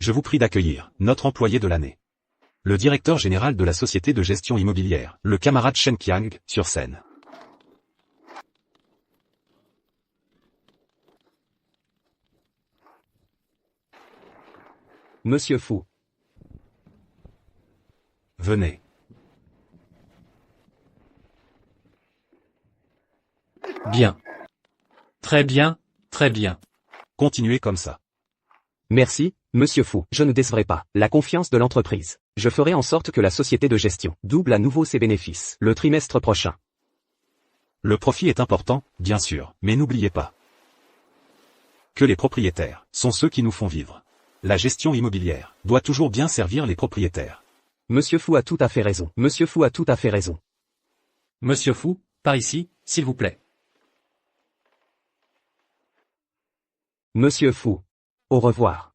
je vous prie d'accueillir notre employé de l'année. Le directeur général de la société de gestion immobilière, le camarade Shen Qiang, sur scène. Monsieur Fu. Venez. Bien. Très bien, très bien. Continuez comme ça. Merci, Monsieur Fu. Je ne décevrai pas la confiance de l'entreprise. Je ferai en sorte que la société de gestion double à nouveau ses bénéfices le trimestre prochain. Le profit est important, bien sûr, mais n'oubliez pas que les propriétaires sont ceux qui nous font vivre. La gestion immobilière doit toujours bien servir les propriétaires. Monsieur Fu a tout à fait raison. Monsieur Fu a tout à fait raison. Monsieur Fu, par ici, s'il vous plaît. Monsieur Fu. Au revoir.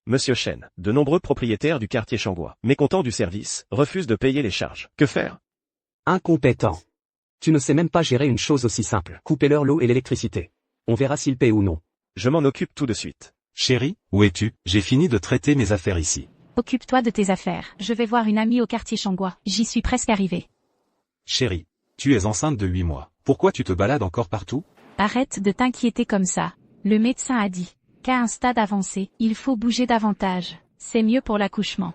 Monsieur Chen, de nombreux propriétaires du quartier Shangua, mécontents du service, refusent de payer les charges. Que faire? Incompétent. Tu ne sais même pas gérer une chose aussi simple. Coupez-leur l'eau et l'électricité. On verra s'ils paient ou non. Je m'en occupe tout de suite. Chérie, où es-tu? J'ai fini de traiter mes affaires ici. Occupe-toi de tes affaires. Je vais voir une amie au quartier Shangua. J'y suis presque arrivée. Chérie, tu es enceinte de 8 mois. Pourquoi tu te balades encore partout? Arrête de t'inquiéter comme ça. Le médecin a dit qu'à un stade avancé, il faut bouger davantage. C'est mieux pour l'accouchement.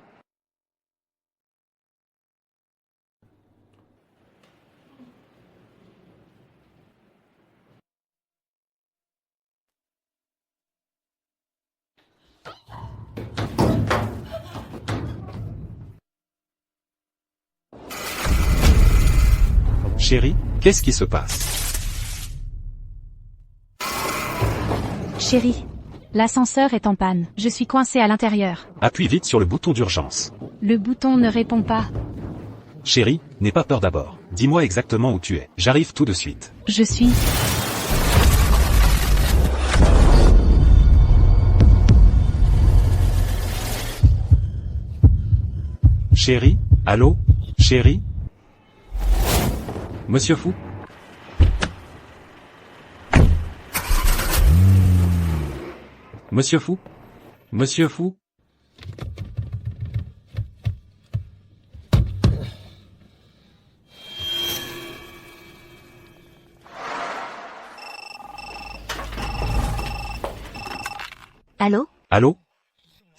Chérie, qu'est-ce qui se passe? Chérie, l'ascenseur est en panne. Je suis coincée à l'intérieur. Appuie vite sur le bouton d'urgence. Le bouton ne répond pas. Chérie, n'aie pas peur d'abord. Dis-moi exactement où tu es. J'arrive tout de suite. Je suis... Chérie? Allô? Chérie? Monsieur Fu? Monsieur Fu? Monsieur Fu? Allô? Allô?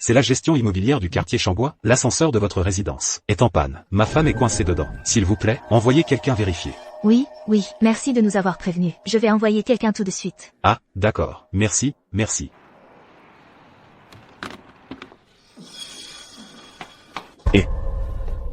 C'est la gestion immobilière du quartier Shangua. L'ascenseur de votre résidence est en panne. Ma femme est coincée dedans. S'il vous plaît, envoyez quelqu'un vérifier. Oui, merci de nous avoir prévenus. Je vais envoyer quelqu'un tout de suite. Ah, d'accord. Merci, merci.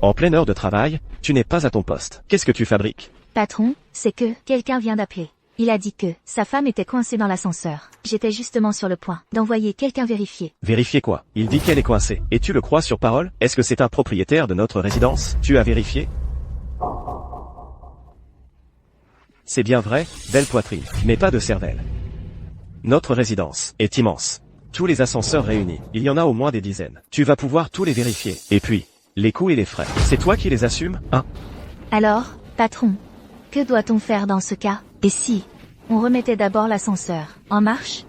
En pleine heure de travail, tu n'es pas à ton poste. Qu'est-ce que tu fabriques? Patron, c'est que quelqu'un vient d'appeler. Il a dit que sa femme était coincée dans l'ascenseur. J'étais justement sur le point d'envoyer quelqu'un vérifier. Vérifier quoi? Il dit qu'elle est coincée. Et tu le crois sur parole? Est-ce que c'est un propriétaire de notre résidence? Tu as vérifié? C'est bien vrai, belle poitrine, mais pas de cervelle. Notre résidence est immense. Tous les ascenseurs réunis, il y en a au moins des dizaines. Tu vas pouvoir tous les vérifier. Et puis, les coûts et les frais, c'est toi qui les assumes, hein? Alors, patron, que doit-on faire dans ce cas? Et si on remettait d'abord l'ascenseur en marche?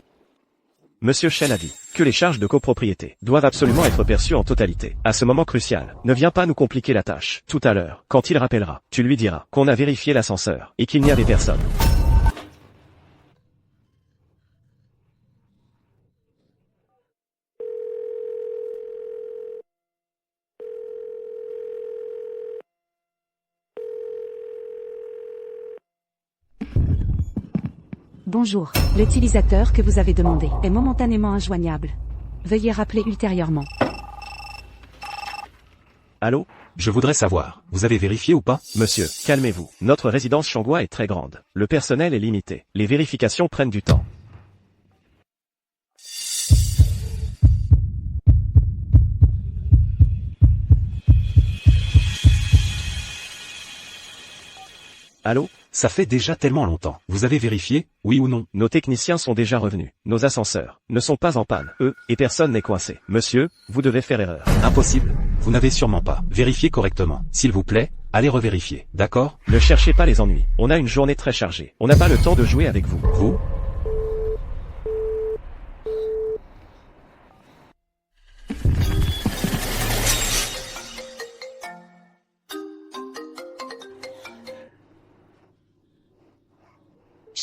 Monsieur Chen a dit que les charges de copropriété doivent absolument être perçues en totalité. À ce moment crucial, ne viens pas nous compliquer la tâche. Tout à l'heure, quand il rappellera, tu lui diras qu'on a vérifié l'ascenseur et qu'il n'y avait personne. Bonjour, l'utilisateur que vous avez demandé est momentanément injoignable. Veuillez rappeler ultérieurement. Allô? Je voudrais savoir, vous avez vérifié ou pas? Monsieur, calmez-vous. Notre résidence Shangua est très grande. Le personnel est limité. Les vérifications prennent du temps. Allô? Ça fait déjà tellement longtemps. Vous avez vérifié, oui ou non? Nos techniciens sont déjà revenus. Nos ascenseurs ne sont pas en panne, eux, et personne n'est coincé. Monsieur, vous devez faire erreur. Impossible. Vous n'avez sûrement pas vérifié correctement. S'il vous plaît, allez revérifier, d'accord? Ne cherchez pas les ennuis. On a une journée très chargée. On n'a pas le temps de jouer avec vous. Vous?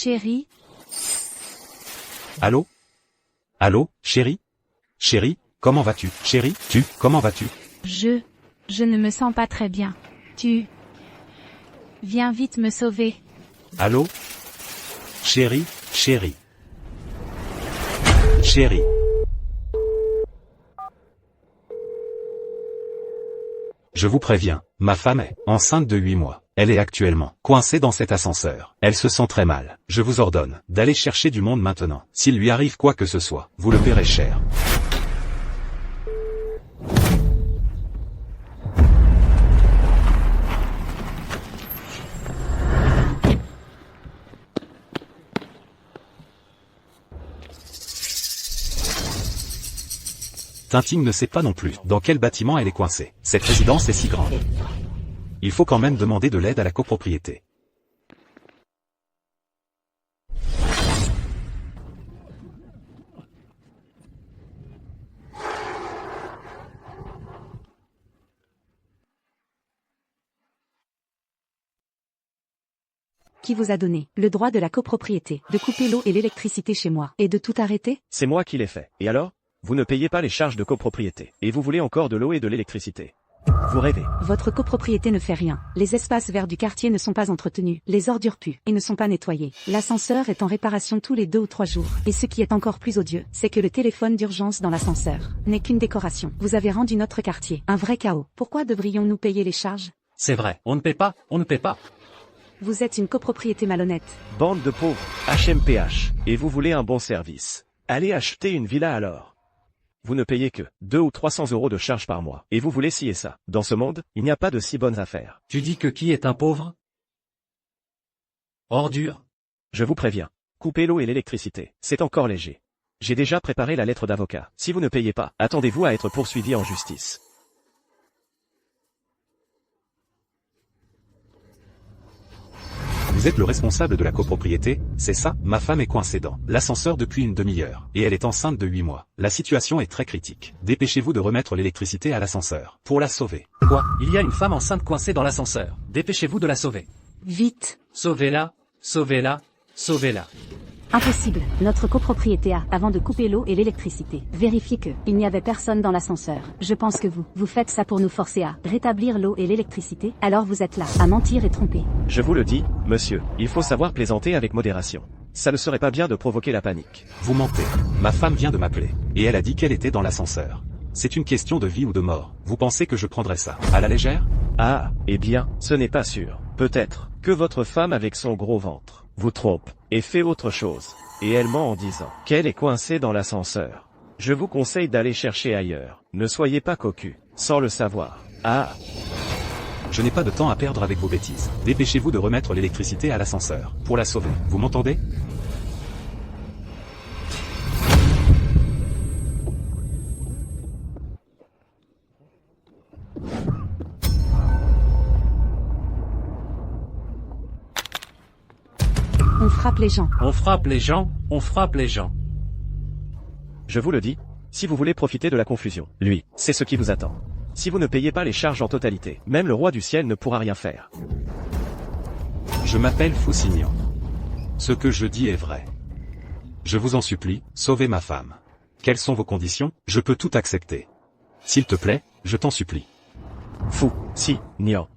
Chérie, Allô? Allô, chérie? Chérie, comment vas-tu? Chérie, comment vas-tu? je ne me sens pas très bien. Viens vite me sauver. Allô? Chérie, chérie. Chérie. Je vous préviens, ma femme est enceinte de 8 mois. Elle est actuellement coincée dans cet ascenseur. Elle se sent très mal. Je vous ordonne d'aller chercher du monde maintenant. S'il lui arrive quoi que ce soit, vous le paierez cher. Tintin ne sait pas non plus dans quel bâtiment elle est coincée. Cette résidence est si grande. Il faut quand même demander de l'aide à la copropriété. Qui vous a donné le droit de la copropriété, de couper l'eau et l'électricité chez moi, et de tout arrêter? C'est moi qui l'ai fait. Et alors? Vous ne payez pas les charges de copropriété. Et vous voulez encore de l'eau et de l'électricité. Vous rêvez. Votre copropriété ne fait rien. Les espaces verts du quartier ne sont pas entretenus, les ordures puent et ne sont pas nettoyés. L'ascenseur est en réparation tous les 2 ou 3 jours. Et ce qui est encore plus odieux, c'est que le téléphone d'urgence dans l'ascenseur n'est qu'une décoration. Vous avez rendu notre quartier un vrai chaos. Pourquoi devrions-nous payer les charges? C'est vrai, on ne paie pas, on ne paie pas. Vous êtes une copropriété malhonnête. Bande de pauvres, HMPH. Et vous voulez un bon service. Allez acheter une villa alors. Vous ne payez que 200 ou 300 € de charges par mois. Et vous voulez ci et ça. Dans ce monde, il n'y a pas de si bonnes affaires. Tu dis que qui est un pauvre? Ordure. Je vous préviens. Couper l'eau et l'électricité. C'est encore léger. J'ai déjà préparé la lettre d'avocat. Si vous ne payez pas, attendez-vous à être poursuivi en justice. Vous êtes le responsable de la copropriété, c'est ça? Ma femme est coincée dans l'ascenseur depuis une demi-heure, et elle est enceinte de 8 mois. La situation est très critique. Dépêchez-vous de remettre l'électricité à l'ascenseur, pour la sauver. Quoi? Il y a une femme enceinte coincée dans l'ascenseur. Dépêchez-vous de la sauver. Vite. Sauvez-la, sauvez-la, sauvez-la. Impossible. Notre copropriété a, avant de couper l'eau et l'électricité, vérifié que il n'y avait personne dans l'ascenseur. Je pense que vous faites ça pour nous forcer à rétablir l'eau et l'électricité. Alors vous êtes là, à mentir et tromper. Je vous le dis, monsieur, il faut savoir plaisanter avec modération. Ça ne serait pas bien de provoquer la panique. Vous mentez. Ma femme vient de m'appeler, et elle a dit qu'elle était dans l'ascenseur. C'est une question de vie ou de mort. Vous pensez que je prendrais ça à la légère? Ah, eh bien, ce n'est pas sûr. Peut-être que votre femme avec son gros ventre vous trompe et fait autre chose. Et elle ment en disant qu'elle est coincée dans l'ascenseur. Je vous conseille d'aller chercher ailleurs. Ne soyez pas cocu, sans le savoir. Ah, Je n'ai pas de temps à perdre avec vos bêtises. Dépêchez-vous de remettre l'électricité à l'ascenseur, pour la sauver. Vous m'entendez? On frappe les gens. On frappe les gens, on frappe les gens. je vous le dis, si vous voulez profiter de la confusion, lui, c'est ce qui vous attend. Si vous ne payez pas les charges en totalité, même le roi du ciel ne pourra rien faire. Je m'appelle Faucignan. Ce que je dis est vrai. Je vous en supplie, sauvez ma femme. Quelles sont vos conditions? Je peux tout accepter. S'il te plaît, je t'en supplie. Fou, si, Nian.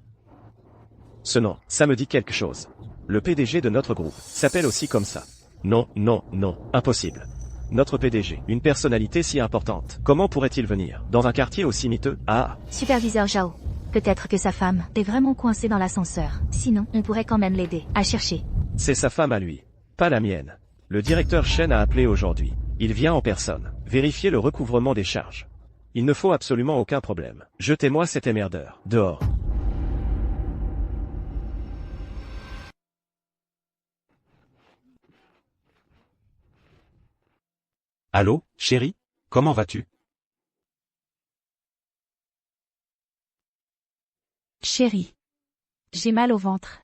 Ce nom, ça me dit quelque chose. Le PDG de notre groupe s'appelle aussi comme ça. Non, non, non, impossible. Notre PDG, une personnalité si importante, comment pourrait-il venir dans un quartier aussi miteux? Ah, Superviseur Zhao. Peut-être que sa femme est vraiment coincée dans l'ascenseur. Sinon, on pourrait quand même l'aider à chercher. c'est sa femme à lui, pas la mienne. Le directeur Shen a appelé aujourd'hui. Il vient en personne, vérifier le recouvrement des charges. Il ne faut absolument aucun problème. Jetez-moi cet émerdeur, dehors. Allô, chérie? Comment vas-tu? Chérie. J'ai mal au ventre.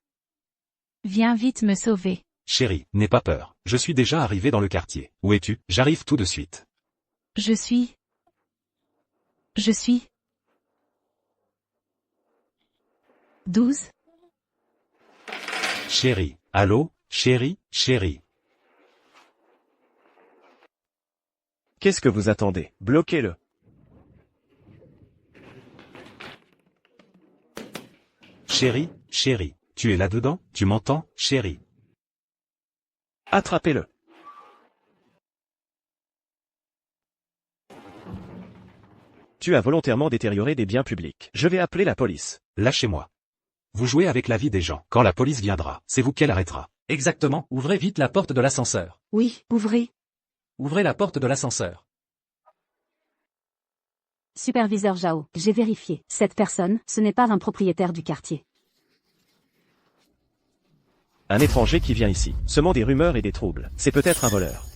Viens vite me sauver. Chérie, n'aie pas peur. Je suis déjà arrivé dans le quartier. Où es-tu? J'arrive tout de suite. Je suis... 12. Chérie, allô, Chérie, chérie. Qu'est-ce que vous attendez? Bloquez-le. Chérie, chérie. Tu es là-dedans? Tu m'entends, chérie? Attrapez-le. Tu as volontairement détérioré des biens publics. Je vais appeler la police. Lâchez-moi. Vous jouez avec la vie des gens. Quand la police viendra, c'est vous qu'elle arrêtera. Exactement, ouvrez vite la porte de l'ascenseur. Oui, ouvrez. Ouvrez la porte de l'ascenseur. Superviseur Jao, j'ai vérifié. Cette personne, ce n'est pas un propriétaire du quartier. Un étranger qui vient ici, semant des rumeurs et des troubles. C'est peut-être un voleur.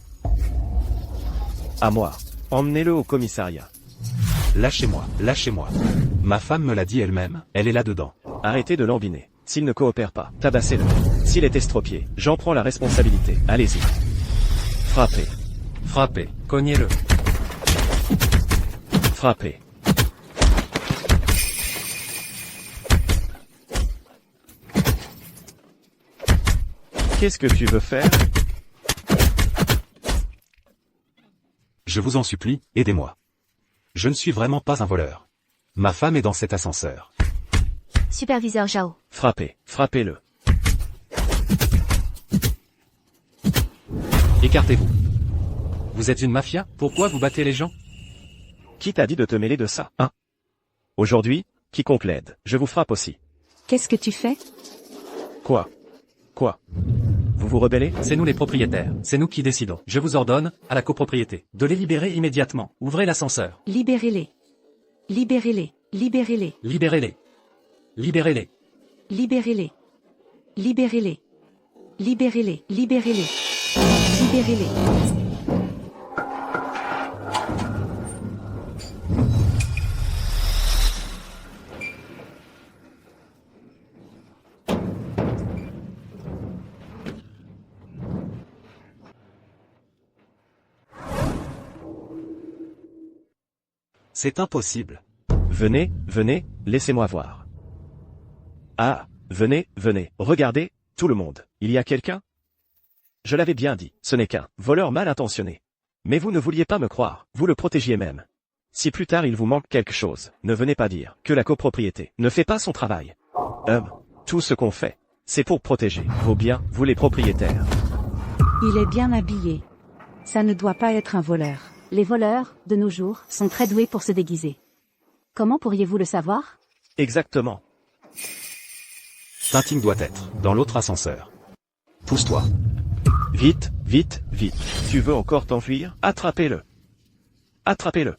À moi. Emmenez-le au commissariat. Lâchez-moi, lâchez-moi. Ma femme me l'a dit elle-même, elle est là-dedans. Arrêtez de lambiner. S'il ne coopère pas, tabassez-le. S'il est estropié, j'en prends la responsabilité. Allez-y. Frappez. Frappez, cognez-le. Frappez. Qu'est-ce que tu veux faire? Je vous en supplie, aidez-moi. Je ne suis vraiment pas un voleur. Ma femme est dans cet ascenseur. Superviseur Jao. Frappez. Frappez-le. Écartez-vous. Vous êtes une mafia? Pourquoi vous battez les gens? Qui t'a dit de te mêler de ça, hein? Aujourd'hui, quiconque l'aide, je vous frappe aussi. Qu'est-ce que tu fais? Quoi? Quoi? Vous vous rebellez? C'est nous les propriétaires, c'est nous qui décidons. Je vous ordonne, à la copropriété, de les libérer immédiatement. Ouvrez l'ascenseur. Libérez-les. Libérez-les. Libérez-les. Libérez-les. Libérez-les. Libérez-les. Libérez-les. Libérez-les. Libérez-les. Libérez-les. C'est impossible. Venez, venez, laissez-moi voir. Ah, venez, venez, regardez, tout le monde. Il y a quelqu'un? Je l'avais bien dit, ce n'est qu'un voleur mal intentionné. Mais vous ne vouliez pas me croire, vous le protégiez même. Si plus tard il vous manque quelque chose, ne venez pas dire que la copropriété ne fait pas son travail. Tout ce qu'on fait, c'est pour protéger vos biens, vous les propriétaires. Il est bien habillé. Ça ne doit pas être un voleur. Les voleurs, de nos jours, sont très doués pour se déguiser. Comment pourriez-vous le savoir? Exactement. Tintin doit être dans l'autre ascenseur. Pousse-toi. Vite, vite, vite. Tu veux encore t'enfuir? Attrapez-le. Attrapez-le.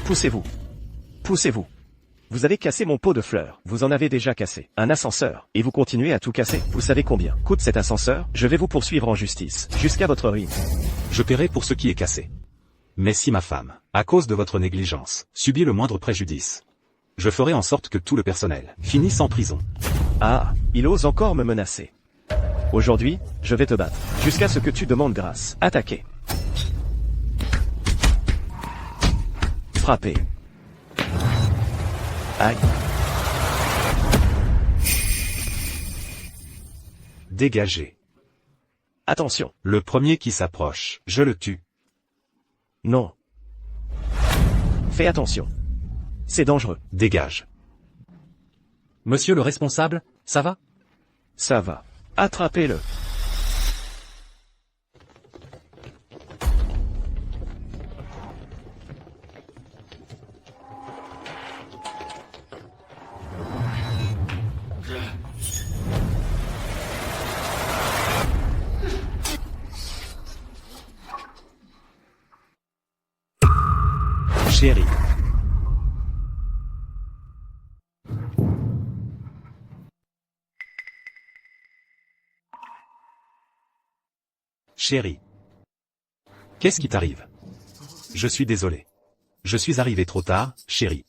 Poussez-vous. Poussez-vous. Vous avez cassé mon pot de fleurs. Vous en avez déjà cassé un ascenseur. Et vous continuez à tout casser. Vous savez combien coûte cet ascenseur? Je vais vous poursuivre en justice. Jusqu'à votre ruine. Je paierai pour ce qui est cassé. Mais si ma femme, à cause de votre négligence, subit le moindre préjudice, je ferai en sorte que tout le personnel finisse en prison. Ah, il ose encore me menacer. Aujourd'hui, je vais te battre. Jusqu'à ce que tu demandes grâce. Attaquez. Frappez. Aïe. Dégagez. Attention. Le premier qui s'approche, je le tue. Non. Fais attention. C'est dangereux. Dégage. Monsieur le responsable, ça va? Ça va. Attrapez-le. Chérie. Chérie. Qu'est-ce qui t'arrive? Je suis désolé. Je suis arrivé trop tard, chérie.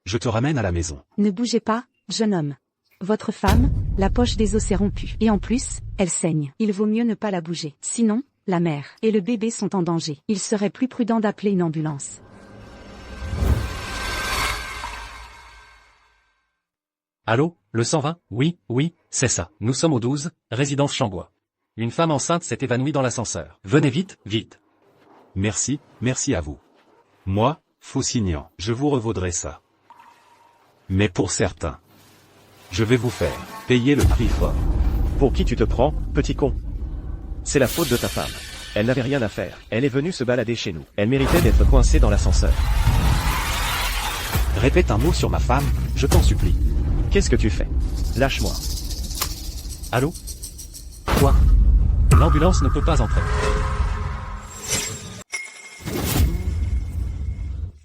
Je te ramène à la maison. Ne bougez pas, jeune homme. Votre femme, la poche des os s'est rompue. Et en plus, elle saigne. Il vaut mieux ne pas la bouger. Sinon, la mère et le bébé sont en danger. Il serait plus prudent d'appeler une ambulance. Allô, le 120? Oui, c'est ça. Nous sommes au 12, résidence Changois. Une femme enceinte s'est évanouie dans l'ascenseur. Venez vite, vite. Merci à vous. Moi, Faucignan, je vous revaudrai ça. Mais pour certains, je vais vous faire payer le prix fort. Pour qui tu te prends, petit con? C'est la faute de ta femme. Elle n'avait rien à faire. Elle est venue se balader chez nous. Elle méritait d'être coincée dans l'ascenseur. Répète un mot sur ma femme, je t'en supplie. Qu'est-ce que tu fais? Lâche-moi. Allô? Quoi? L'ambulance ne peut pas entrer.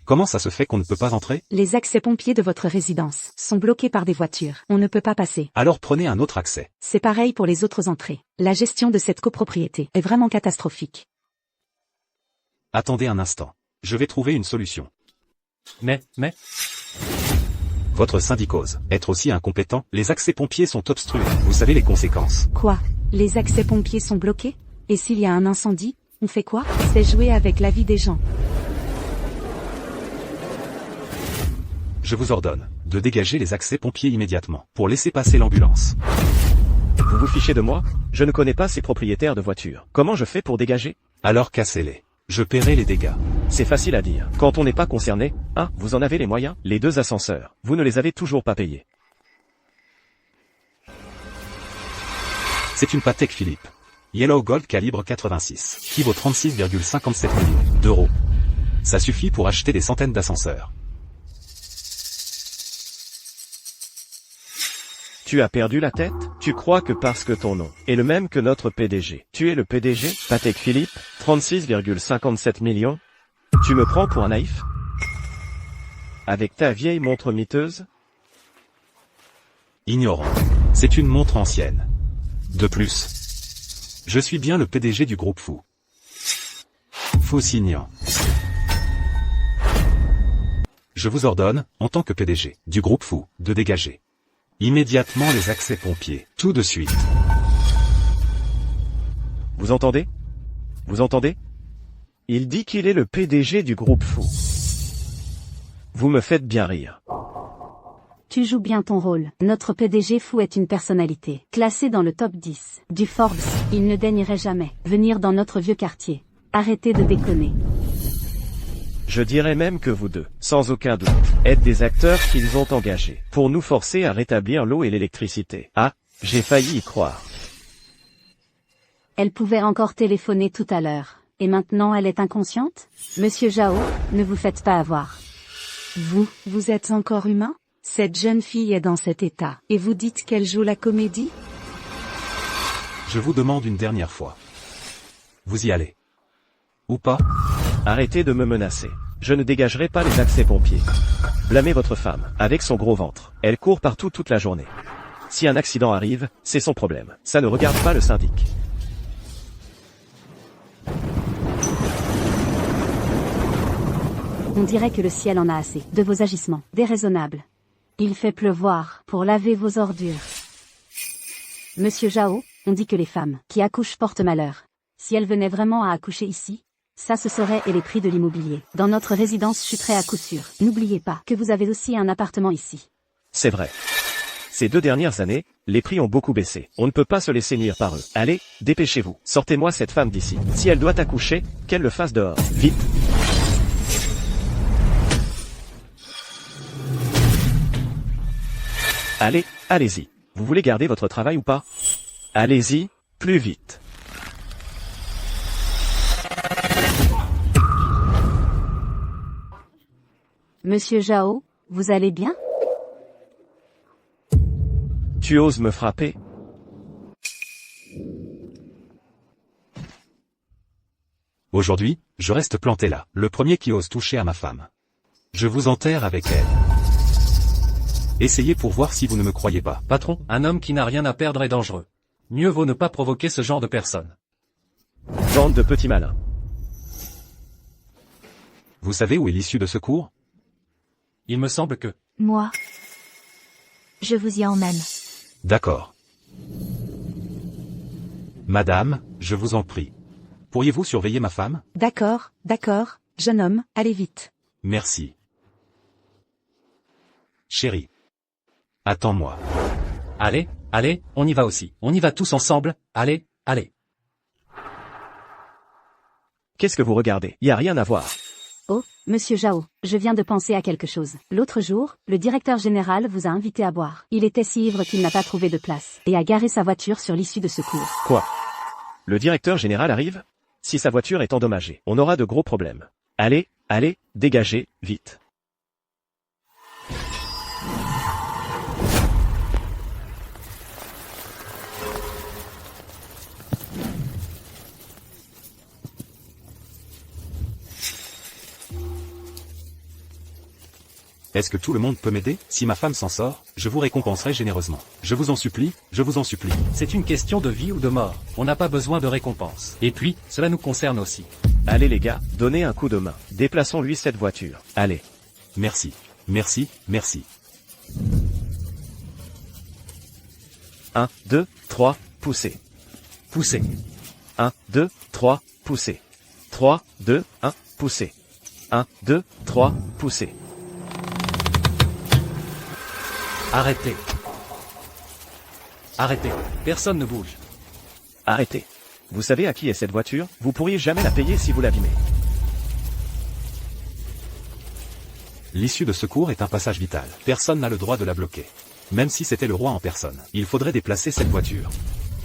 Comment ça se fait qu'on ne peut pas entrer? Les accès pompiers de votre résidence sont bloqués par des voitures. On ne peut pas passer. Alors prenez un autre accès. C'est pareil pour les autres entrées. La gestion de cette copropriété est vraiment catastrophique. Attendez un instant. Je vais trouver une solution. Mais... Votre syndic ose être aussi incompétent, les accès pompiers sont obstrués. Vous savez les conséquences. Quoi? Les accès pompiers sont bloqués? Et s'il y a un incendie, on fait quoi? C'est jouer avec la vie des gens. Je vous ordonne de dégager les accès pompiers immédiatement pour laisser passer l'ambulance. Vous vous fichez de moi? Je ne connais pas ces propriétaires de voitures. Comment je fais pour dégager? Alors cassez-les. Je paierai les dégâts. C'est facile à dire. Quand on n'est pas concerné, vous en avez les moyens? Les 2 ascenseurs, vous ne les avez toujours pas payés. C'est une Patek Philippe Yellow Gold calibre 86, qui vaut 36,57 millions d'euros. Ça suffit pour acheter des centaines d'ascenseurs. Tu as perdu la tête? Tu crois que parce que ton nom est le même que notre PDG, tu es le PDG? Patek Philippe, 36,57 millions? Tu me prends pour un naïf? Avec ta vieille montre miteuse? Ignorant. C'est une montre ancienne. De plus, je suis bien le PDG du groupe Fou. Faucignan. Je vous ordonne, en tant que PDG du groupe Fou, de dégager immédiatement les accès pompiers, tout de suite. Vous entendez? Vous entendez? Il dit qu'il est le PDG du groupe Fou. Vous me faites bien rire. Tu joues bien ton rôle. Notre PDG Fou est une personnalité classée dans le top 10 du Forbes. Il ne daignerait jamais venir dans notre vieux quartier. Arrêtez de déconner. Je dirais même que vous deux, sans aucun doute, êtes des acteurs qu'ils ont engagés pour nous forcer à rétablir l'eau et l'électricité. Ah, j'ai failli y croire. Elle pouvait encore téléphoner tout à l'heure. Et maintenant elle est inconsciente? Monsieur Jao, ne vous faites pas avoir. Vous êtes encore humain? Cette jeune fille est dans cet état. Et vous dites qu'elle joue la comédie? Je vous demande une dernière fois. Vous y allez? Ou pas? Arrêtez de me menacer. Je ne dégagerai pas les accès pompiers. Blâmez votre femme, avec son gros ventre. Elle court partout toute la journée. Si un accident arrive, c'est son problème. Ça ne regarde pas le syndic. On dirait que le ciel en a assez de vos agissements déraisonnables. Il fait pleuvoir pour laver vos ordures. Monsieur Jao, on dit que les femmes qui accouchent portent malheur. Si elles venaient vraiment à accoucher ici, ça se saurait et les prix de l'immobilier dans notre résidence chuteraient à coup sûr. N'oubliez pas que vous avez aussi un appartement ici. C'est vrai. Ces 2 dernières années, les prix ont beaucoup baissé. On ne peut pas se laisser nuire par eux. Allez, dépêchez-vous. Sortez-moi cette femme d'ici. Si elle doit accoucher, qu'elle le fasse dehors. Vite. Allez, allez-y. Vous voulez garder votre travail ou pas? Allez-y, plus vite. Monsieur Jao, vous allez bien? Tu oses me frapper? Aujourd'hui, je reste planté là, le premier qui ose toucher à ma femme. Je vous enterre avec elle. Essayez pour voir si vous ne me croyez pas. Patron, un homme qui n'a rien à perdre est dangereux. Mieux vaut ne pas provoquer ce genre de personnes. Bande de petits malins. Vous savez où est l'issue de secours? Il me semble que... Moi. Je vous y emmène. D'accord. Madame, je vous en prie. Pourriez-vous surveiller ma femme? D'accord, jeune homme, allez vite. Merci. Chérie. Attends-moi. Allez, allez, on y va aussi. On y va tous ensemble, allez, allez. Qu'est-ce que vous regardez? Y a rien à voir. Oh, monsieur Jao, je viens de penser à quelque chose. L'autre jour, le directeur général vous a invité à boire. Il était si ivre qu'il n'a pas trouvé de place, et a garé sa voiture sur l'issue de secours. Quoi? Le directeur général arrive? Si sa voiture est endommagée, on aura de gros problèmes. Allez, allez, dégagez, vite. Est-ce que tout le monde peut m'aider? Si ma femme s'en sort, je vous récompenserai généreusement. Je vous en supplie, je vous en supplie. C'est une question de vie ou de mort. On n'a pas besoin de récompense. Et puis, cela nous concerne aussi. Allez les gars, donnez un coup de main. Déplaçons-lui cette voiture. Allez. Merci. Merci, merci. 1, 2, 3, poussez. Poussez. 1, 2, 3, poussez. 3, 2, 1, poussez. 1, 2, 3, poussez. Arrêtez. Arrêtez. Personne ne bouge. Arrêtez. Vous savez à qui est cette voiture? Vous pourriez jamais la payer si vous l'abîmez. L'issue de secours est un passage vital. Personne n'a le droit de la bloquer. Même si c'était le roi en personne. Il faudrait déplacer cette voiture.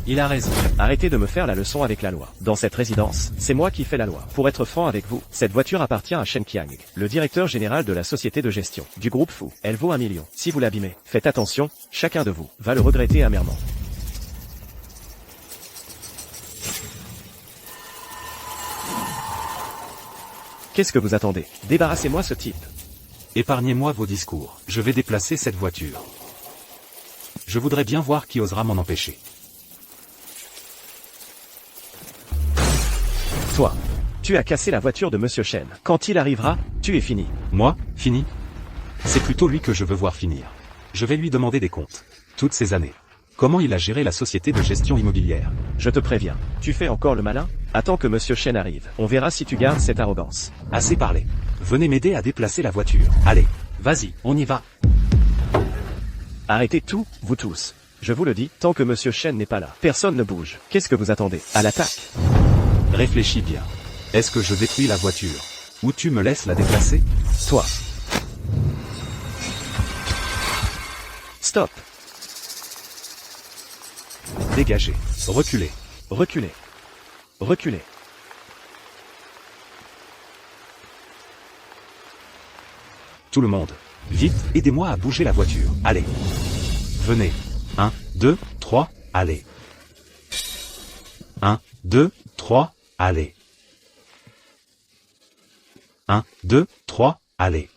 Il a raison. Arrêtez de me faire la leçon avec la loi. Dans cette résidence, c'est moi qui fais la loi. Pour être franc avec vous, cette voiture appartient à Shen Qiang, le directeur général de la société de gestion, du groupe Fu. Elle vaut 1 million. Si vous l'abîmez, faites attention, chacun de vous va le regretter amèrement. Qu'est-ce que vous attendez? Débarrassez-moi ce type. Épargnez-moi vos discours. Je vais déplacer cette voiture. Je voudrais bien voir qui osera m'en empêcher. Toi, tu as cassé la voiture de Monsieur Shen. Quand il arrivera, tu es fini. Moi, fini? C'est plutôt lui que je veux voir finir. Je vais lui demander des comptes. Toutes ces années. Comment il a géré la société de gestion immobilière? Je te préviens. Tu fais encore le malin? Attends que Monsieur Shen arrive. On verra si tu gardes cette arrogance. Assez parlé. Venez m'aider à déplacer la voiture. Allez. Vas-y, on y va. Arrêtez tout, vous tous. Je vous le dis, tant que Monsieur Shen n'est pas là, personne ne bouge. Qu'est-ce que vous attendez? À l'attaque. Réfléchis bien. Est-ce que je détruis la voiture? Ou tu me laisses la déplacer? Toi. Stop. Dégagez. Reculez. Reculez. Reculez. Tout le monde. Vite, aidez-moi à bouger la voiture. Allez. Venez. 1, 2, 3, allez. 1, 2, 3, allez. 1, 2, 3, allez.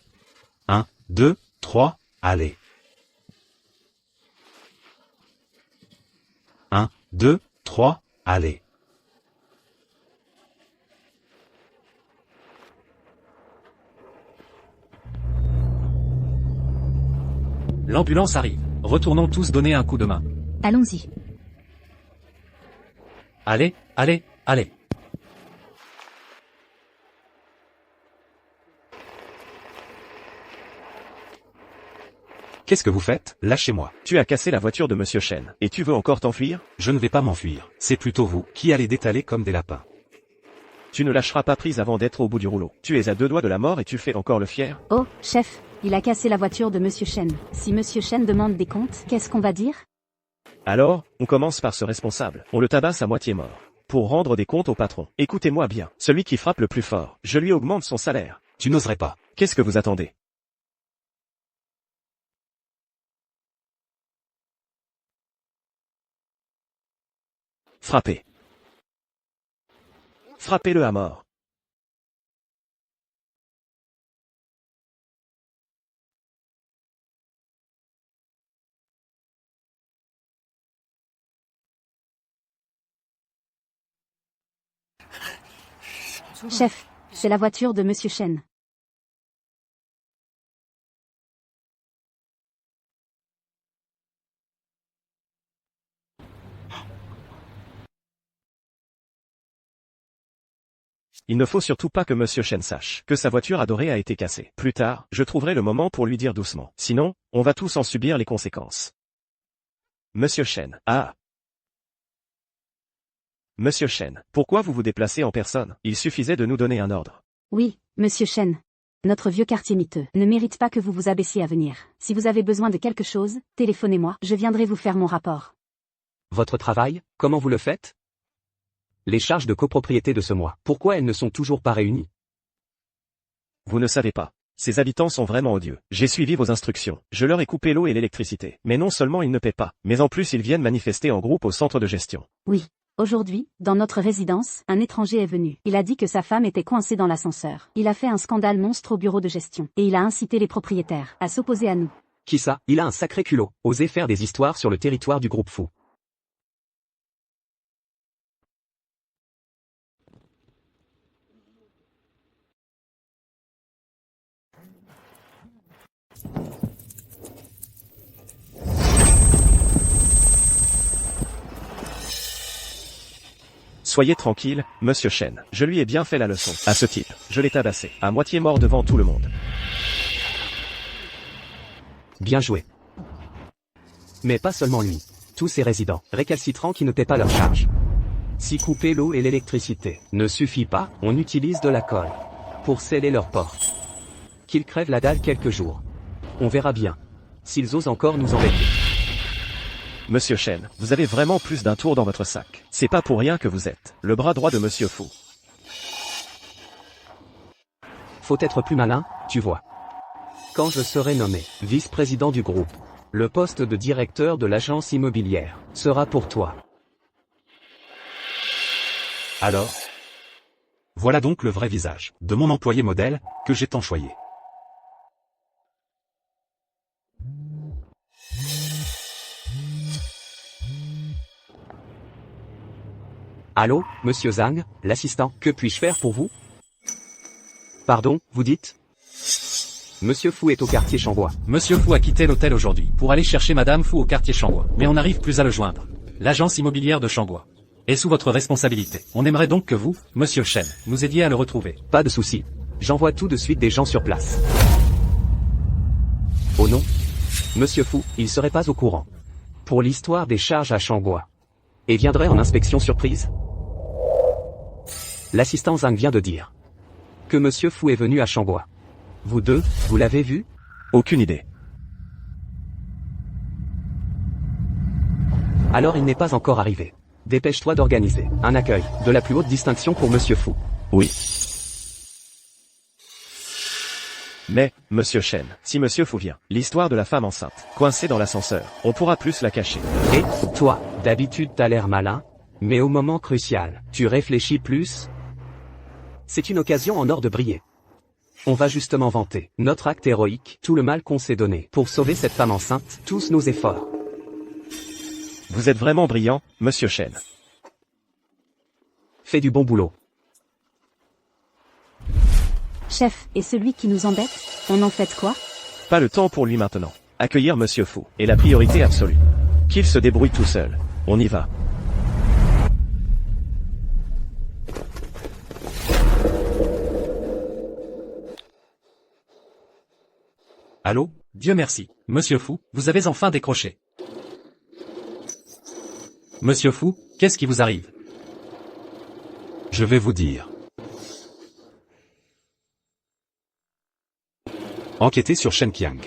1, 2, 3, allez. 1, 2, 3, allez. L'ambulance arrive. Retournons tous donner un coup de main. Allons-y. Allez, allez, allez. Qu'est-ce que vous faites? Lâchez-moi. Tu as cassé la voiture de Monsieur Shen. Et tu veux encore t'enfuir? Je ne vais pas m'enfuir. C'est plutôt vous qui allez détaler comme des lapins. Tu ne lâcheras pas prise avant d'être au bout du rouleau. Tu es à 2 doigts de la mort et tu fais encore le fier? Oh, chef, il a cassé la voiture de monsieur Shen. Si monsieur Shen demande des comptes, qu'est-ce qu'on va dire? Alors, on commence par ce responsable. On le tabasse à moitié mort. Pour rendre des comptes au patron. Écoutez-moi bien. Celui qui frappe le plus fort, je lui augmente son salaire. Tu n'oserais pas. Qu'est-ce que vous attendez? Frappez. Frappez-le à mort. Chef, c'est la voiture de monsieur Shen. Il ne faut surtout pas que Monsieur Chen sache que sa voiture adorée a été cassée. Plus tard, je trouverai le moment pour lui dire doucement. Sinon, on va tous en subir les conséquences. Monsieur Chen. Ah. Monsieur Chen, pourquoi vous vous déplacez en personne? Il suffisait de nous donner un ordre. Oui, monsieur Chen. Notre vieux quartier miteux ne mérite pas que vous vous abaissiez à venir. Si vous avez besoin de quelque chose, téléphonez-moi, je viendrai vous faire mon rapport. Votre travail, comment vous le faites? Les charges de copropriété de ce mois, pourquoi elles ne sont toujours pas réunies? Vous ne savez pas. Ces habitants sont vraiment odieux. J'ai suivi vos instructions. Je leur ai coupé l'eau et l'électricité. Mais non seulement ils ne paient pas, mais en plus ils viennent manifester en groupe au centre de gestion. Oui. Aujourd'hui, dans notre résidence, un étranger est venu. Il a dit que sa femme était coincée dans l'ascenseur. Il a fait un scandale monstre au bureau de gestion. Et il a incité les propriétaires à s'opposer à nous. Qui ça? Il a un sacré culot. Oser faire des histoires sur le territoire du groupe fou. Soyez tranquille, Monsieur Chen. Je lui ai bien fait la leçon. À ce type, je l'ai tabassé, à moitié mort devant tout le monde. Bien joué. Mais pas seulement lui. Tous ces résidents, récalcitrants qui ne paient pas leurs charges. Si couper l'eau et l'électricité ne suffit pas, on utilise de la colle pour sceller leurs portes. Qu'ils crèvent la dalle quelques jours. On verra bien s'ils osent encore nous embêter. Monsieur Chen, vous avez vraiment plus d'un tour dans votre sac. C'est pas pour rien que vous êtes le bras droit de Monsieur Fu. Faut être plus malin, tu vois. Quand je serai nommé vice-président du groupe, le poste de directeur de l'agence immobilière sera pour toi. Alors? Voilà donc le vrai visage de mon employé modèle, que j'ai tant choyé. Allô, monsieur Zhang, l'assistant, que puis-je faire pour vous? Pardon, vous dites? Monsieur Fu est au quartier Shangua. Monsieur Fu a quitté l'hôtel aujourd'hui pour aller chercher Madame Fu au quartier Shangua. Mais on n'arrive plus à le joindre. L'agence immobilière de Shangua est sous votre responsabilité. On aimerait donc que vous, Monsieur Chen, nous aidiez à le retrouver. Pas de souci. J'envoie tout de suite des gens sur place. Oh non? Monsieur Fu, il serait pas au courant. Pour l'histoire des charges à Shangua. Et viendrait en inspection surprise? L'assistant Zhang vient de dire que Monsieur Fu est venu à Shangua. Vous deux, vous l'avez vu? Aucune idée. Alors il n'est pas encore arrivé. Dépêche-toi d'organiser un accueil de la plus haute distinction pour Monsieur Fu. Oui. Mais, Monsieur Chen, si Monsieur Fu vient, l'histoire de la femme enceinte, coincée dans l'ascenseur, on pourra plus la cacher. Et, toi, d'habitude t'as l'air malin, mais au moment crucial, tu réfléchis plus? C'est une occasion en or de briller. On va justement vanter notre acte héroïque, tout le mal qu'on s'est donné pour sauver cette femme enceinte, tous nos efforts. Vous êtes vraiment brillant, Monsieur Chen. Fais du bon boulot. Chef, et celui qui nous embête, on en fait quoi? Pas le temps pour lui maintenant. Accueillir Monsieur Fu est la priorité absolue. Qu'il se débrouille tout seul. On y va. Allô? Dieu merci. Monsieur Fu, vous avez enfin décroché. Monsieur Fu, qu'est-ce qui vous arrive? Je vais vous dire. Enquêtez sur Shen Qiang.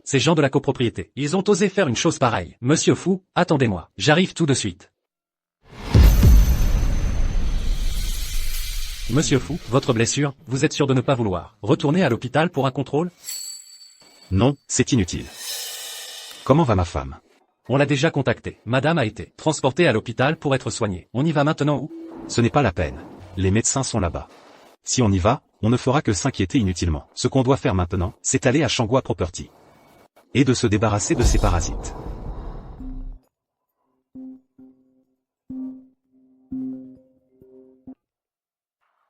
Ces gens de la copropriété, ils ont osé faire une chose pareille. Monsieur Fu, attendez-moi, j'arrive tout de suite. Monsieur Fu, votre blessure, vous êtes sûr de ne pas vouloir retourner à l'hôpital pour un contrôle? Non, c'est inutile. Comment va ma femme? On l'a déjà contactée. Madame a été transportée à l'hôpital pour être soignée. On y va maintenant où? Ce n'est pas la peine. Les médecins sont là-bas. Si on y va, on ne fera que s'inquiéter inutilement. Ce qu'on doit faire maintenant, c'est aller à Shangua Property. Et de se débarrasser de ces parasites.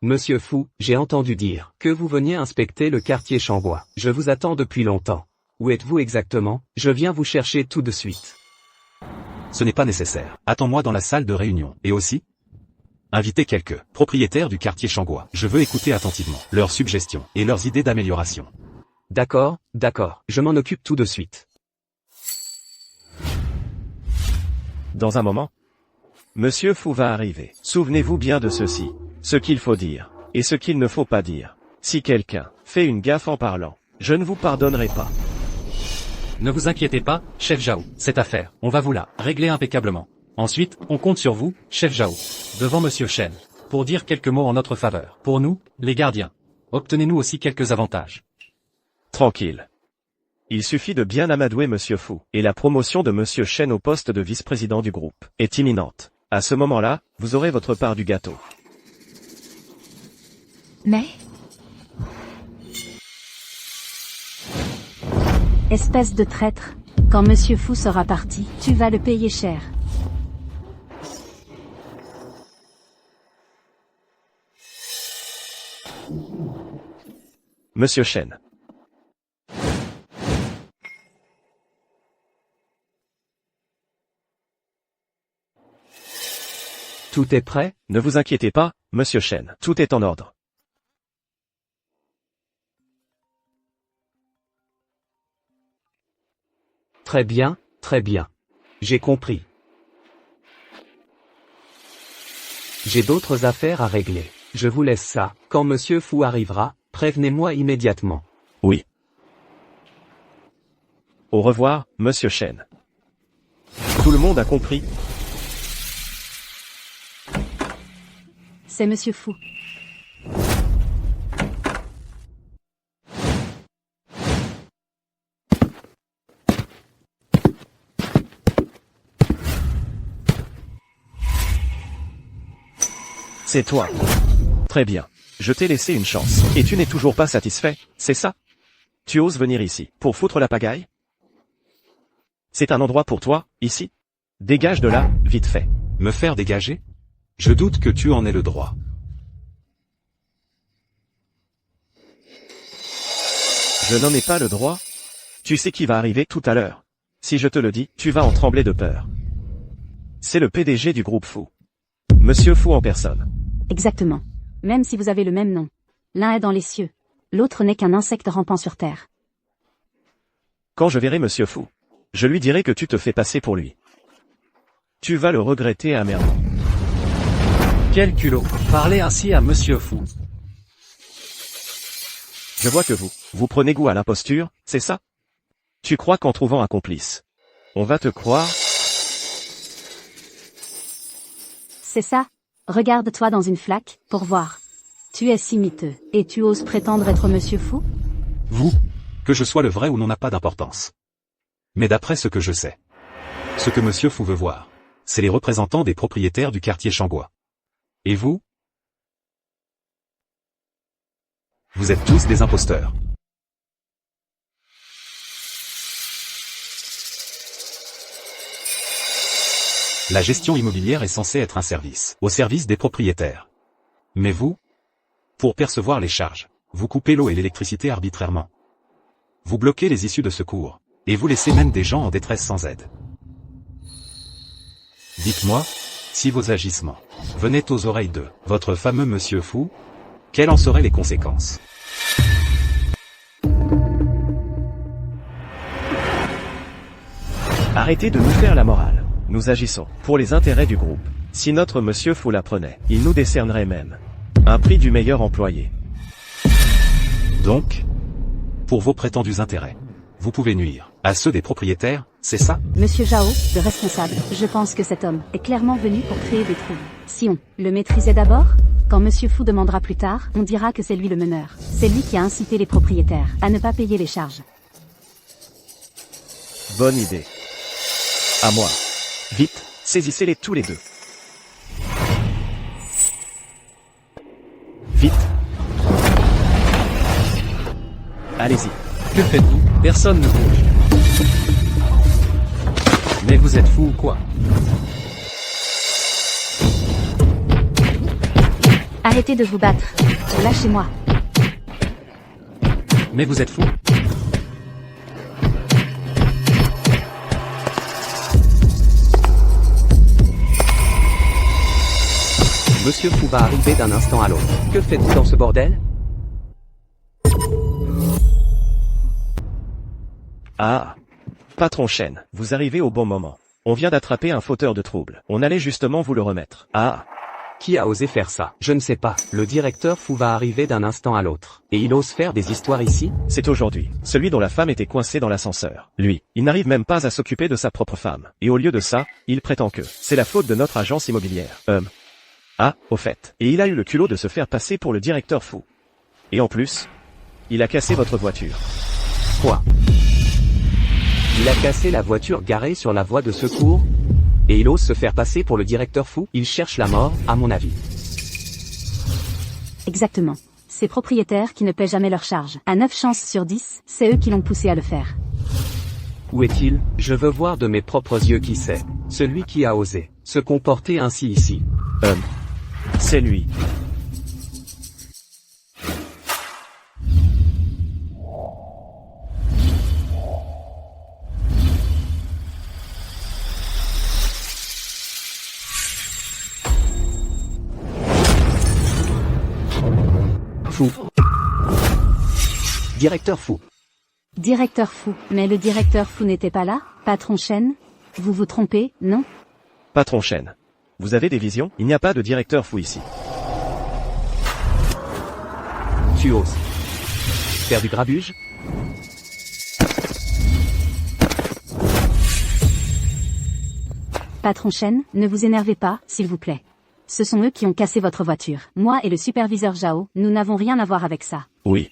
Monsieur Fu, j'ai entendu dire que vous veniez inspecter le quartier Shangua. Je vous attends depuis longtemps. Où êtes-vous exactement? Je viens vous chercher tout de suite. Ce n'est pas nécessaire. Attends-moi dans la salle de réunion. Et aussi, Invitez quelques propriétaires du quartier Shangua. Je veux écouter attentivement leurs suggestions et leurs idées d'amélioration. D'accord, d'accord, je m'en occupe tout de suite. Dans un moment, Monsieur Fu va arriver. Souvenez-vous bien de ceci. Ce qu'il faut dire, et ce qu'il ne faut pas dire. Si quelqu'un fait une gaffe en parlant, je ne vous pardonnerai pas. Ne vous inquiétez pas, chef Zhao, cette affaire, on va vous la régler impeccablement. Ensuite, on compte sur vous, chef Zhao, devant monsieur Shen, pour dire quelques mots en notre faveur. Pour nous, les gardiens, obtenez-nous aussi quelques avantages. Tranquille. Il suffit de bien amadouer Monsieur Fu, et la promotion de Monsieur Shen au poste de vice-président du groupe est imminente. À ce moment-là, vous aurez votre part du gâteau. Mais, Espèce de traître. Quand Monsieur Fu sera parti, tu vas le payer cher. Monsieur Shen. Tout est prêt? Ne vous inquiétez pas, Monsieur Shen, tout est en ordre. Très bien, très bien. J'ai compris. J'ai d'autres affaires à régler. Je vous laisse ça. Quand Monsieur Fu arrivera, prévenez-moi immédiatement. Oui. Au revoir, Monsieur Shen. Tout le monde a compris? C'est Monsieur Fu. C'est toi. Très bien. Je t'ai laissé une chance. Et tu n'es toujours pas satisfait, c'est ça? Tu oses venir ici, pour foutre la pagaille? C'est un endroit pour toi, ici? Dégage de là, vite fait. Me faire dégager? Je doute que tu en aies le droit. Je n'en ai pas le droit. Tu sais qui va arriver tout à l'heure. Si je te le dis, tu vas en trembler de peur. C'est le PDG du groupe Fu. Monsieur Fu en personne. Exactement. Même si vous avez le même nom. L'un est dans les cieux. L'autre n'est qu'un insecte rampant sur terre. Quand je verrai Monsieur Fu, je lui dirai que tu te fais passer pour lui. Tu vas le regretter amèrement. Quel culot, parler ainsi à monsieur Fu. Je vois que vous prenez goût à l'imposture, c'est ça? Tu crois qu'en trouvant un complice, on va te croire? C'est ça? Regarde-toi dans une flaque, pour voir. Tu es si miteux, et tu oses prétendre être Monsieur Fu? Vous, que je sois le vrai ou non n'a pas d'importance. Mais d'après ce que je sais, ce que Monsieur Fu veut voir, c'est les représentants des propriétaires du quartier Shangua. Et vous? Vous êtes tous des imposteurs. La gestion immobilière est censée être un service, au service des propriétaires. Mais vous, pour percevoir les charges, vous coupez l'eau et l'électricité arbitrairement. Vous bloquez les issues de secours, et vous laissez même des gens en détresse sans aide. Dites-moi, si vos agissements venaient aux oreilles de votre fameux Monsieur Fu, quelles en seraient les conséquences? Arrêtez de nous faire la morale. Nous agissons pour les intérêts du groupe. Si notre Monsieur Fu l'apprenait, il nous décernerait même un prix du meilleur employé. Donc, pour vos prétendus intérêts, vous pouvez nuire à ceux des propriétaires, c'est ça? Monsieur Zhao, le responsable, je pense que cet homme est clairement venu pour créer des troubles. Si on le maîtrisait d'abord, quand Monsieur Fu demandera plus tard, on dira que c'est lui le meneur. C'est lui qui a incité les propriétaires à ne pas payer les charges. Bonne idée. À moi. Vite, saisissez-les tous les deux. Vite. Allez-y. Que faites-vous? Personne ne bouge. Mais vous êtes fou ou quoi? arrêtez de vous battre. Lâchez-moi. Mais vous êtes fou? Monsieur Fou va arriver d'un instant à l'autre. Que faites-vous dans ce bordel? Ah. Patron Chen, vous arrivez au bon moment. On vient d'attraper un fauteur de troubles. On allait justement vous le remettre. Ah. Qui a osé faire ça? Je ne sais pas. Le directeur Fou va arriver d'un instant à l'autre. Et il ose faire des histoires ici? C'est aujourd'hui. Celui dont la femme était coincée dans l'ascenseur. Lui, il n'arrive même pas à s'occuper de sa propre femme. Et au lieu de ça, il prétend que c'est la faute de notre agence immobilière. Ah, au fait. Et il a eu le culot de se faire passer pour le directeur Fou. Et en plus, il a cassé votre voiture. Quoi? Il a cassé la voiture garée sur la voie de secours? Et il ose se faire passer pour le directeur Fou? Il cherche la mort, à mon avis. Exactement. Ces propriétaires qui ne paient jamais leurs charges. À 9 chances sur 10, c'est eux qui l'ont poussé à le faire. Où est-il? Je veux voir de mes propres yeux qui c'est. Celui qui a osé se comporter ainsi ici. C'est lui. Fou. Directeur Fou. Directeur Fou. Mais le directeur Fou n'était pas là? Patron Chen? Vous vous trompez, non? Patron Chen. Vous avez des visions? Il n'y a pas de directeur Fou ici. Tu oses faire du grabuge? Patron Chen, ne vous énervez pas, s'il vous plaît. Ce sont eux qui ont cassé votre voiture. Moi et le superviseur Zhao, nous n'avons rien à voir avec ça. Oui.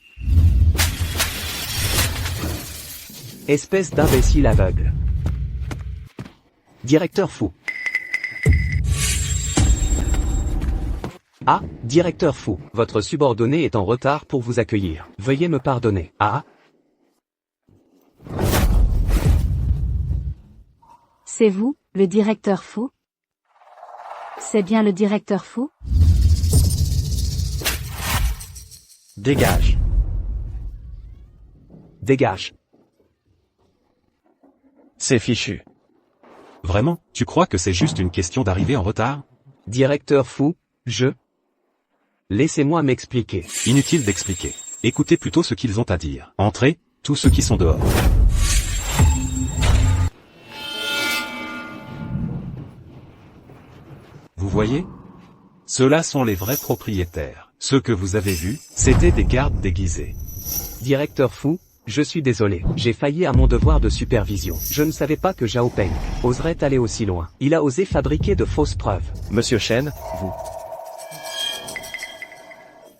Espèce d'imbécile aveugle. Directeur Fou. Ah, directeur Fou, votre subordonné est en retard pour vous accueillir. Veuillez me pardonner. Ah. C'est vous, le directeur Fou? C'est bien le directeur Fou? Dégage. Dégage. C'est fichu. Vraiment, tu crois que c'est juste une question d'arriver en retard? Directeur Fou, Laissez-moi m'expliquer. Inutile d'expliquer. Écoutez plutôt ce qu'ils ont à dire. Entrez, tous ceux qui sont dehors. Vous voyez? Ceux-là sont les vrais propriétaires. Ceux que vous avez vus, c'étaient des gardes déguisés. Directeur Fou, je suis désolé. J'ai failli à mon devoir de supervision. Je ne savais pas que Zhao Peng oserait aller aussi loin. Il a osé fabriquer de fausses preuves. Monsieur Chen, vous.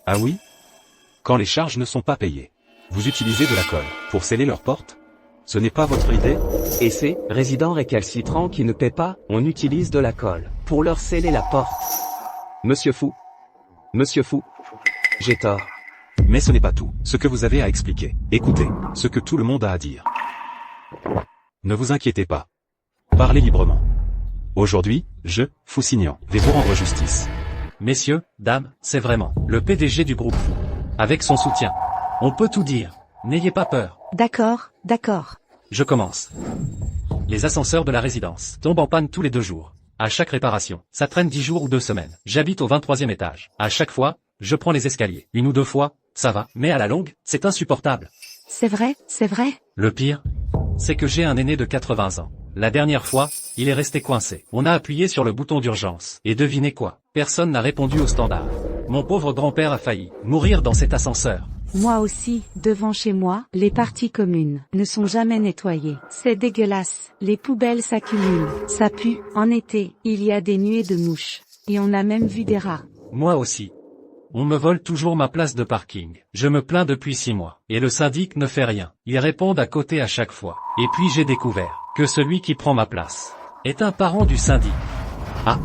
Ah oui? Quand les charges ne sont pas payées, vous utilisez de la colle pour sceller leurs portes? Ce n'est pas votre idée? Et ces résidents récalcitrants qui ne paient pas, on utilise de la colle pour leur sceller la porte. Monsieur Fou, j'ai tort. Mais ce n'est pas tout, ce que vous avez à expliquer. Écoutez, ce que tout le monde a à dire. Ne vous inquiétez pas. Parlez librement. Aujourd'hui, Fou Signan, vais vous rendre justice. Messieurs, dames, c'est vraiment le PDG du groupe Fou. Avec son soutien. On peut tout dire. N'ayez pas peur. D'accord, d'accord. Je commence. Les ascenseurs de la résidence tombent en panne tous les 2 jours. À chaque réparation, ça traîne 10 jours ou 2 semaines. J'habite au 23e étage. À chaque fois, je prends les escaliers. 1 ou 2 fois, ça va. Mais à la longue, c'est insupportable. C'est vrai, c'est vrai. Le pire, c'est que j'ai un aîné de 80 ans. La dernière fois, il est resté coincé. On a appuyé sur le bouton d'urgence. Et devinez quoi? Personne n'a répondu au standard. Mon pauvre grand-père a failli mourir dans cet ascenseur. Moi aussi, devant chez moi, les parties communes ne sont jamais nettoyées. C'est dégueulasse. Les poubelles s'accumulent. Ça pue. En été, il y a des nuées de mouches. Et on a même vu des rats. Moi aussi. On me vole toujours ma place de parking. Je me plains depuis 6 mois. Et le syndic ne fait rien. Ils répondent à côté à chaque fois. Et puis j'ai découvert que celui qui prend ma place est un parent du syndic. Ah.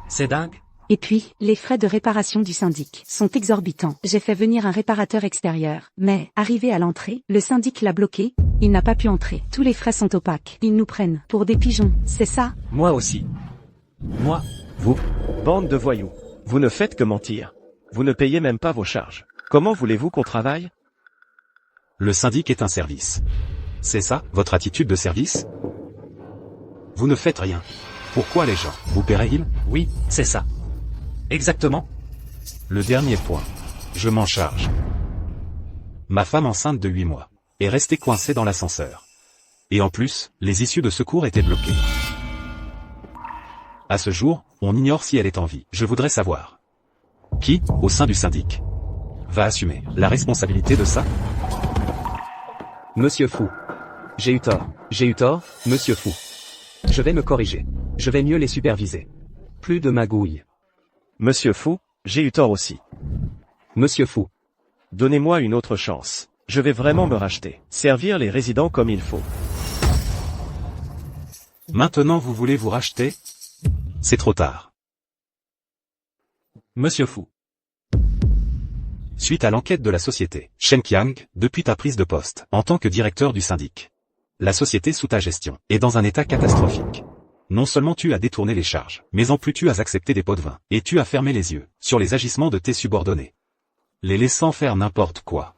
C'est dingue. Et puis, les frais de réparation du syndic sont exorbitants. J'ai fait venir un réparateur extérieur, mais, arrivé à l'entrée, le syndic l'a bloqué, il n'a pas pu entrer. Tous les frais sont opaques. Ils nous prennent pour des pigeons, c'est ça? Moi aussi. Moi. Vous. Bande de voyous. Vous ne faites que mentir. Vous ne payez même pas vos charges. Comment voulez-vous qu'on travaille? Le syndic est un service. C'est ça, votre attitude de service? Vous ne faites rien. Pourquoi les gens vous paieraient-ils? Oui, c'est ça. Exactement. Le dernier point. Je m'en charge. Ma femme enceinte de 8 mois est restée coincée dans l'ascenseur. Et en plus, les issues de secours étaient bloquées. À ce jour, on ignore si elle est en vie. Je voudrais savoir. Qui, au sein du syndic, va assumer la responsabilité de ça? Monsieur Fou. J'ai eu tort, monsieur Fou. Je vais me corriger. Je vais mieux les superviser. Plus de magouilles. Monsieur Fou, j'ai eu tort aussi. Monsieur Fou. Donnez-moi une autre chance. Je vais vraiment me racheter. Servir les résidents comme il faut. Maintenant vous voulez vous racheter? C'est trop tard. Monsieur Fou. Suite à l'enquête de la société Shen Qiang, depuis ta prise de poste en tant que directeur du syndic, la société sous ta gestion est dans un état catastrophique. Non seulement tu as détourné les charges, mais en plus tu as accepté des pots de vin, et tu as fermé les yeux sur les agissements de tes subordonnés, les laissant faire n'importe quoi.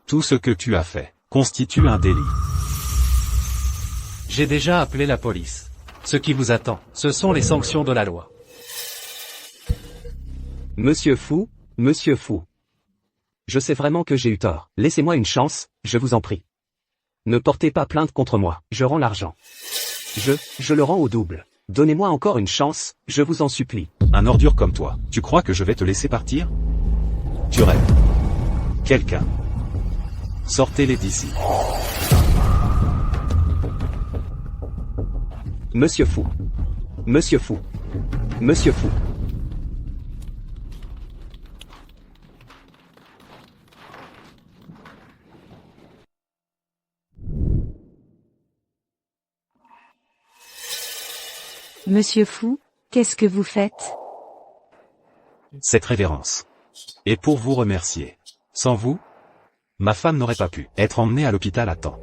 Tout ce que tu as fait constitue un délit. J'ai déjà appelé la police. Ce qui vous attend, ce sont les sanctions de la loi. Monsieur Fou, monsieur Fou. Je sais vraiment que j'ai eu tort. Laissez-moi une chance, je vous en prie. Ne portez pas plainte contre moi, je rends l'argent. Je le rends au double. Donnez-moi encore une chance, je vous en supplie. Un ordure comme toi, tu crois que je vais te laisser partir? Tu rêves. Quelqu'un. Sortez-les d'ici. Monsieur Fou. Monsieur Fou. Monsieur Fou. Monsieur Fou, qu'est-ce que vous faites? Cette révérence. Et pour vous remercier. Sans vous, ma femme n'aurait pas pu être emmenée à l'hôpital à temps.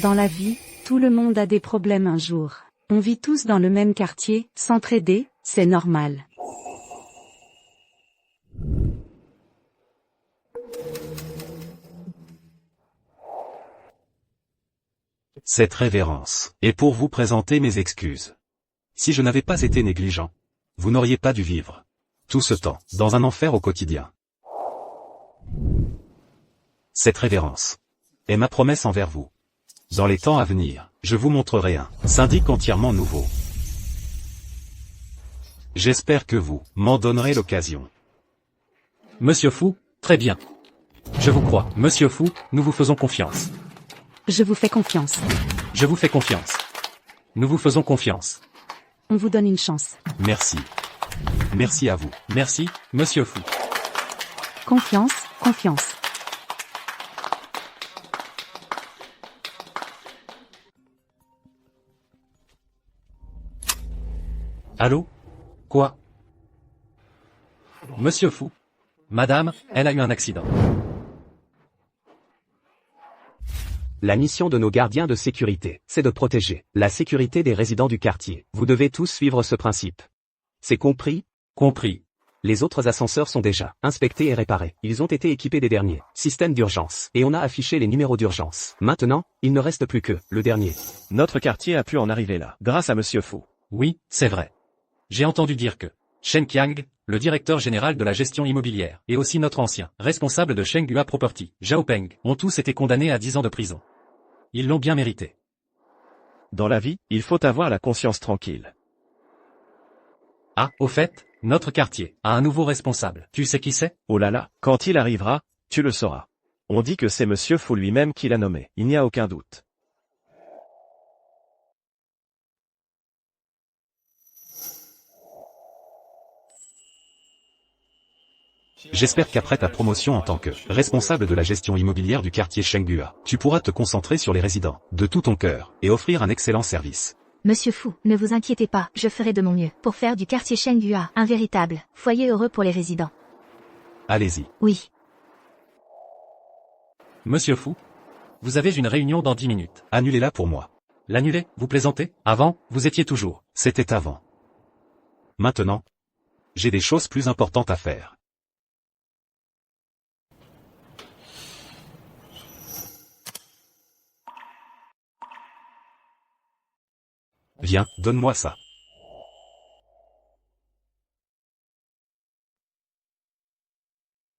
Dans la vie, tout le monde a des problèmes un jour. On vit tous dans le même quartier, s'entraider, c'est normal. Cette révérence. Et pour vous présenter mes excuses. Si je n'avais pas été négligent, vous n'auriez pas dû vivre tout ce temps dans un enfer au quotidien. Cette révérence est ma promesse envers vous. Dans les temps à venir, je vous montrerai un syndic entièrement nouveau. J'espère que vous m'en donnerez l'occasion. Monsieur Fou, très bien. Je vous crois. Monsieur Fou, nous vous faisons confiance. Je vous fais confiance. Je vous fais confiance. Nous vous faisons confiance. On vous donne une chance. Merci. Merci à vous. Merci, Monsieur Fou. Confiance, confiance. Allô? Quoi? Monsieur Fou. Madame, elle a eu un accident. La mission de nos gardiens de sécurité, c'est de protéger la sécurité des résidents du quartier. Vous devez tous suivre ce principe. C'est compris? Compris. Les autres ascenseurs sont déjà inspectés et réparés. Ils ont été équipés des derniers systèmes d'urgence. Et on a affiché les numéros d'urgence. Maintenant, il ne reste plus que le dernier. Notre quartier a pu en arriver là, grâce à Monsieur Fou. Oui, c'est vrai. J'ai entendu dire que Shen Qiang, le directeur général de la gestion immobilière, et aussi notre ancien responsable de Shenghua Property, Zhao Peng, ont tous été condamnés à 10 ans de prison. Ils l'ont bien mérité. Dans la vie, il faut avoir la conscience tranquille. Ah, au fait, notre quartier a un nouveau responsable. Tu sais qui c'est? Oh là là, quand il arrivera, tu le sauras. On dit que c'est Monsieur Fou lui-même qui l'a nommé, il n'y a aucun doute. J'espère qu'après ta promotion en tant que responsable de la gestion immobilière du quartier Shenghua, tu pourras te concentrer sur les résidents, de tout ton cœur, et offrir un excellent service. Monsieur Fou, ne vous inquiétez pas, je ferai de mon mieux pour faire du quartier Shenghua un véritable foyer heureux pour les résidents. Allez-y. Oui. Monsieur Fou, vous avez une réunion dans 10 minutes. Annulez-la pour moi. L'annuler, vous plaisantez? Avant, vous étiez toujours. C'était avant. Maintenant, j'ai des choses plus importantes à faire. Viens, donne-moi ça.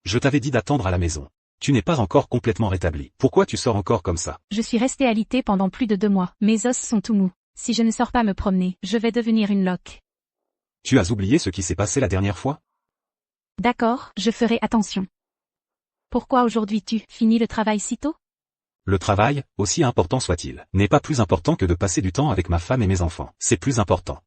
Je t'avais dit d'attendre à la maison. Tu n'es pas encore complètement rétabli. Pourquoi tu sors encore comme ça? Je suis restée alitée pendant plus de 2 mois. Mes os sont tout mous. Si je ne sors pas me promener, je vais devenir une loque. Tu as oublié ce qui s'est passé la dernière fois? D'accord, je ferai attention. Pourquoi aujourd'hui tu finis le travail si tôt? Le travail, aussi important soit-il, n'est pas plus important que de passer du temps avec ma femme et mes enfants. C'est plus important.